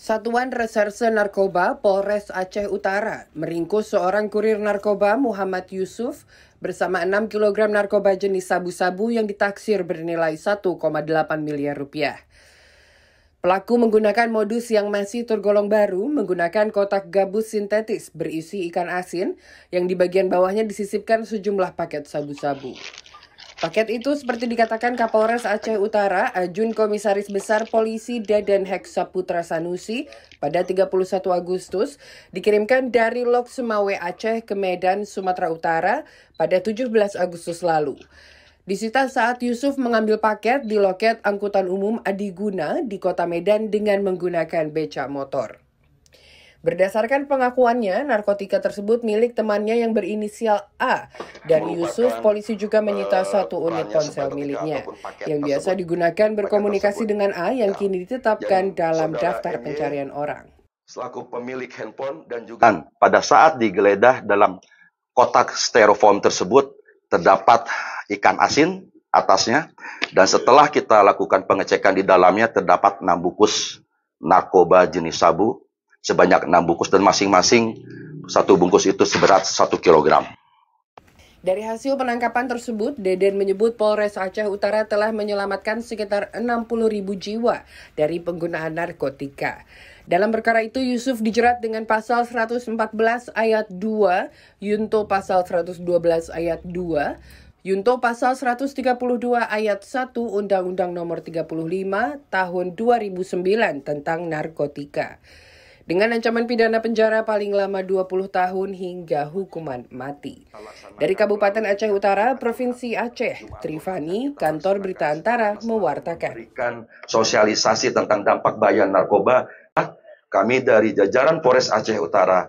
Satuan Reserse Narkoba Polres Aceh Utara meringkus seorang kurir narkoba Muhammad Yusuf bersama 6 kg narkoba jenis sabu-sabu yang ditaksir bernilai 1,8 miliar rupiah. Pelaku menggunakan modus yang masih tergolong baru, menggunakan kotak gabus sintetis berisi ikan asin yang di bagian bawahnya disisipkan sejumlah paket sabu-sabu. Paket itu seperti dikatakan Kapolres Aceh Utara, Ajun Komisaris Besar Polisi Deden Heksaputra Sanusi pada 31 Agustus, dikirimkan dari Lok Semawe Aceh ke Medan, Sumatera Utara pada 17 Agustus lalu. Disita saat Yusuf mengambil paket di loket angkutan umum Adiguna di Kota Medan dengan menggunakan becak motor. Berdasarkan pengakuannya, narkotika tersebut milik temannya yang berinisial A. Dan Yusuf, polisi juga menyita 1 unit ponsel miliknya, yang biasa digunakan berkomunikasi dengan A yang kini ditetapkan dalam daftar pencarian orang. Selaku pemilik handphone dan juga pada saat digeledah dalam kotak styrofoam tersebut terdapat ikan asin atasnya, dan setelah kita lakukan pengecekan di dalamnya terdapat 6 bungkus narkoba jenis sabu sebanyak 6 bungkus dan masing-masing satu bungkus itu seberat 1 kilogram. Dari hasil penangkapan tersebut, Deden menyebut Polres Aceh Utara telah menyelamatkan sekitar 60.000 jiwa dari penggunaan narkotika. Dalam perkara itu, Yusuf dijerat dengan pasal 114 ayat 2, Yunto pasal 112 ayat 2, Yunto pasal 132 ayat 1 Undang-Undang Nomor 35 Tahun 2009 tentang narkotika, dengan ancaman pidana penjara paling lama 20 tahun hingga hukuman mati. Dari Kabupaten Aceh Utara, Provinsi Aceh, Trifani, Kantor Berita Antara mewartakan. Sosialisasi tentang dampak bahaya narkoba, kami dari jajaran Polres Aceh Utara